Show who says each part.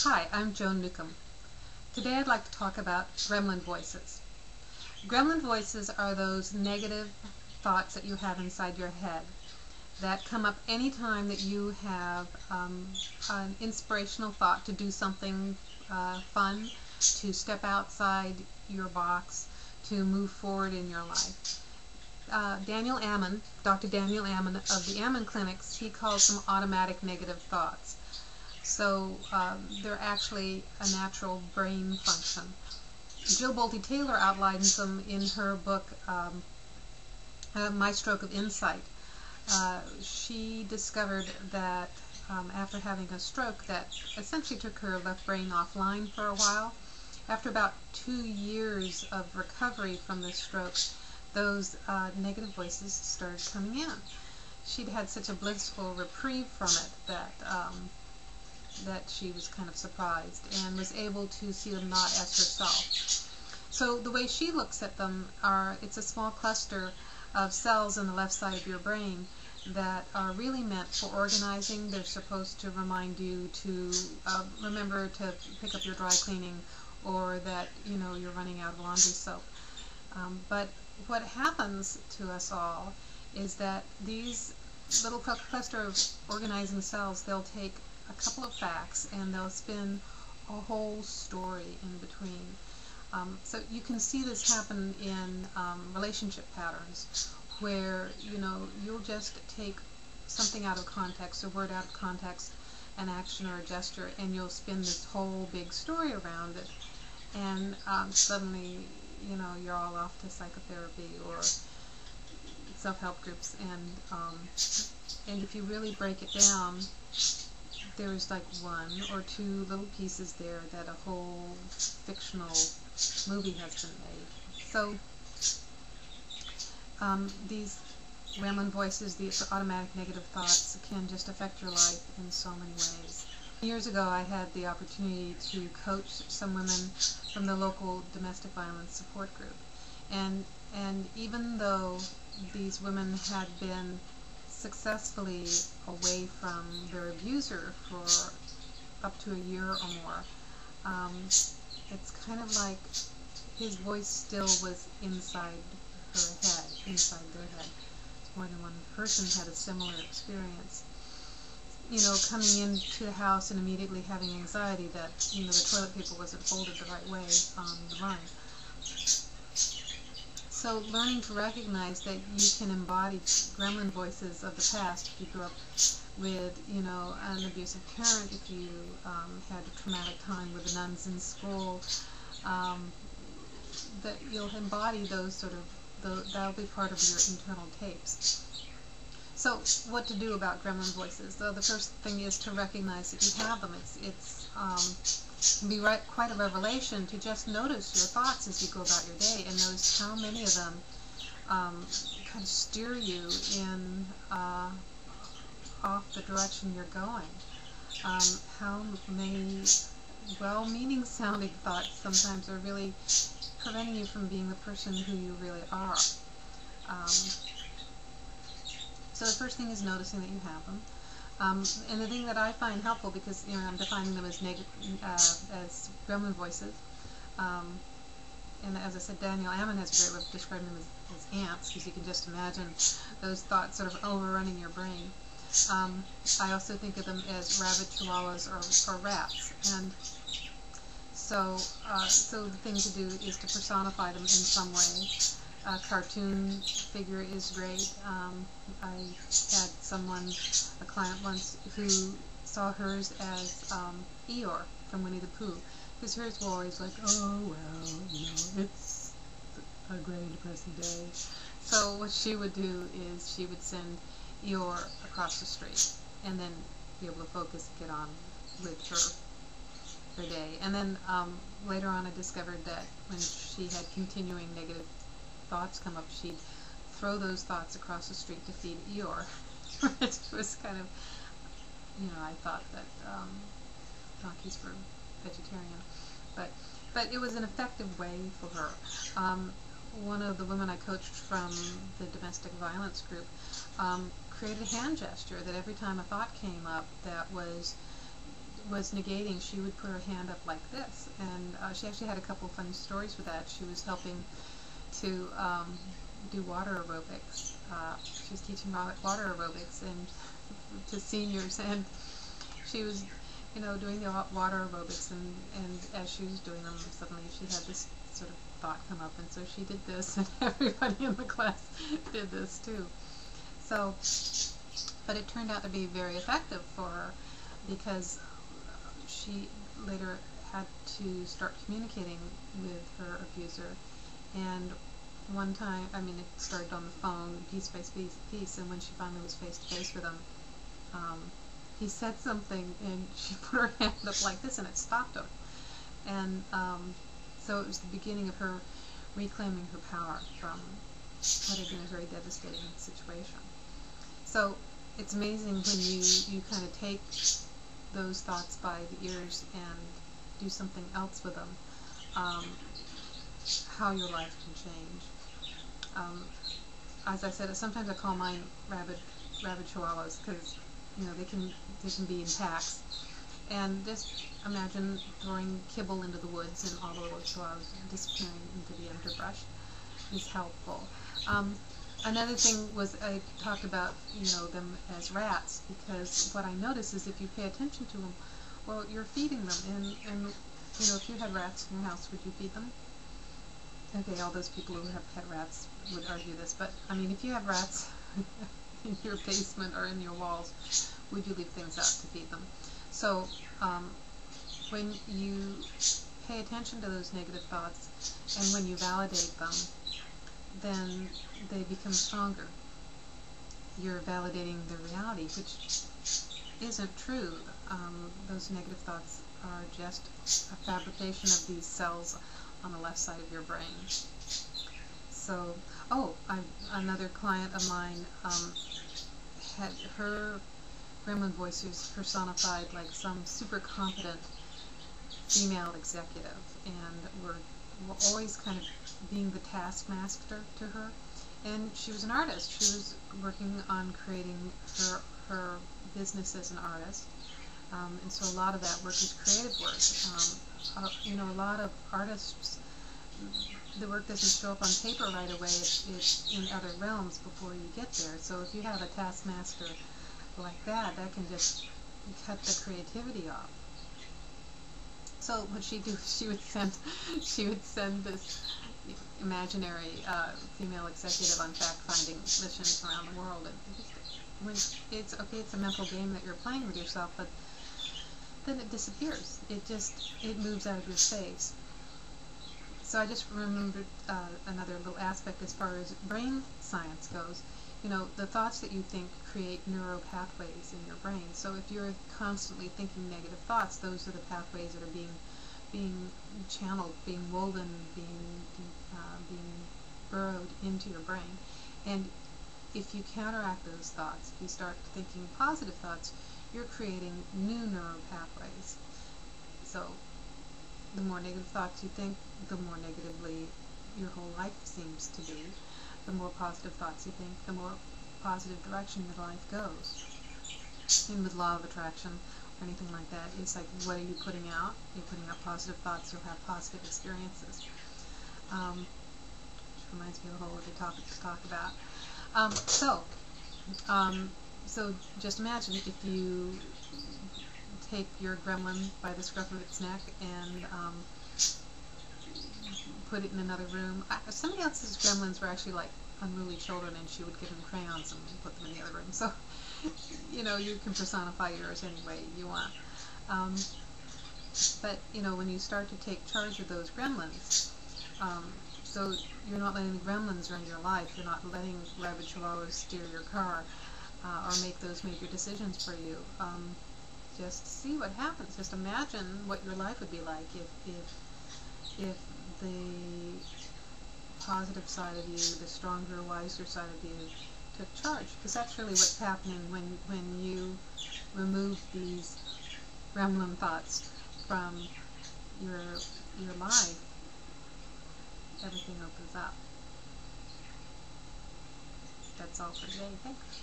Speaker 1: Hi, I'm Joan Newcomb. Today I'd like to talk about Gremlin Voices. Gremlin Voices are those negative thoughts that you have inside your head that come up anytime that you have an inspirational thought to do something fun, to step outside your box, to move forward in your life. Dr. Daniel Ammon of the Ammon Clinics, he calls them automatic negative thoughts. So they're actually a natural brain function. Bolte Taylor outlines them in her book, My Stroke of Insight. She discovered that after having a stroke that essentially took her left brain offline for a while, after about 2 years of recovery from this stroke, those negative voices started coming in. She'd had such a blissful reprieve from it that she was kind of surprised and was able to see them not as herself. So the way she looks at them it's a small cluster of cells in the left side of your brain that are really meant for organizing. They're supposed to remind you to remember to pick up your dry cleaning, or that you're running out of laundry soap. But what happens to us all is that these little cluster of organizing cells, they'll take a couple of facts and they'll spin a whole story in between. So you can see this happen in relationship patterns, where you'll just take something out of context, a word out of context, an action or a gesture, and you'll spin this whole big story around it, and suddenly you're all off to psychotherapy or self-help groups, and if you really break it down, there's like 1 or 2 little pieces there that a whole fictional movie has been made. So these Gremlin voices, these automatic negative thoughts, can just affect your life in so many ways. Years ago, I had the opportunity to coach some women from the local domestic violence support group, and even though these women had been successfully away from their abuser for up to a year or more, it's kind of like his voice still was inside their head. More than one person had a similar experience. Coming into the house and immediately having anxiety that the toilet paper wasn't folded the right way on the run. So learning to recognize that you can embody gremlin voices of the past if you grew up with an abusive parent, if you had a traumatic time with the nuns in school, that you'll embody those that'll be part of your internal tapes. So what to do about gremlin voices? So the first thing is to recognize that you have them. It can be quite a revelation to just notice your thoughts as you go about your day, and notice how many of them kind of steer you in off the direction you're going. How many well-meaning sounding thoughts sometimes are really preventing you from being the person who you really are. So the first thing is noticing that you have them. And the thing that I find helpful, because I'm defining them as gremlin voices, and as I said, Daniel Ammon has a great way of describing them as ants, because you can just imagine those thoughts sort of overrunning your brain. I also think of them as rabid chihuahuas or rats, and so the thing to do is to personify them in some way. A cartoon figure is great. I had a client once, who saw hers as Eeyore from Winnie the Pooh, because hers was always like, oh well, it's a gray, depressing day. So what she would do is she would send Eeyore across the street, and then be able to focus and get on with her day. And then later on I discovered that when she had continuing negative thoughts come up, she'd throw those thoughts across the street to feed Eeyore. Which was kind of, I thought that donkeys were vegetarian, but it was an effective way for her. One of the women I coached from the domestic violence group created a hand gesture that every time a thought came up that was was negating, she would put her hand up like this, and she actually had a couple funny stories with that. She was helping to do water aerobics. She was teaching water aerobics and to seniors, and she was, doing the water aerobics, and as she was doing them, suddenly she had this sort of thought come up, and so she did this, and everybody in the class did this too. So, but it turned out to be very effective for her, because she later had to start communicating with her abuser, and one time, it started on the phone, piece by piece, and when she finally was face to face with him, he said something, and she put her hand up like this, and it stopped him. And so it was the beginning of her reclaiming her power from what had been a very devastating situation. So it's amazing when you kind of take those thoughts by the ears and do something else with them, how your life can change. As I said, sometimes I call mine rabid chihuahuas, because they can be in packs. And just imagine throwing kibble into the woods, and all of those chihuahuas disappearing into the underbrush is helpful. Another thing was, I talked about them as rats, because what I notice is if you pay attention to them, well, you're feeding them, and if you had rats in your house, would you feed them? Okay, all those people who have pet rats would argue this, but if you have rats in your basement or in your walls, would you leave things out to feed them? So when you pay attention to those negative thoughts, and when you validate them, then they become stronger. You're validating the reality, which isn't true. Those negative thoughts are just a fabrication of these cells on the left side of your brain. So, another client of mine had her Gremlin Voices personified like some super competent female executive, and were always kind of being the taskmaster to her. And she was an artist. She was working on creating her business as an artist. And so a lot of that work is creative work. A lot of artists, the work doesn't show up on paper right away. It's in other realms before you get there. So if you have a taskmaster like that can just cut the creativity off. So what she'd do, she would send this imaginary female executive on fact-finding missions around the world. And when it's okay, it's a mental game that you're playing with yourself, but then it disappears. It moves out of your space. So I just remembered another little aspect as far as brain science goes. The thoughts that you think create neural pathways in your brain. So if you're constantly thinking negative thoughts, those are the pathways that are being channeled, being woven, being burrowed into your brain. And if you counteract those thoughts, if you start thinking positive thoughts, you're creating new neural pathways. So the more negative thoughts you think, the more negatively your whole life seems to be. The more positive thoughts you think, the more positive direction your life goes. And with law of attraction or anything like that, it's like, what are you putting out? You're putting out positive thoughts, you'll have positive experiences. Which reminds me of a whole other topic to talk about. So just imagine if you take your gremlin by the scruff of its neck and put it in another room. Somebody else's gremlins were actually like unruly children, and she would give them crayons and put them in the other room. So, you can personify yours any way you want. But, when you start to take charge of those gremlins, so you're not letting the gremlins run your life, you're not letting rabid chihuahuas steer your car, or make those major decisions for you. Just see what happens. Just imagine what your life would be like if the positive side of you, the stronger, wiser side of you, took charge. Because that's really what's happening when you remove these gremlin thoughts from your life. Everything opens up. That's all for today. Thanks.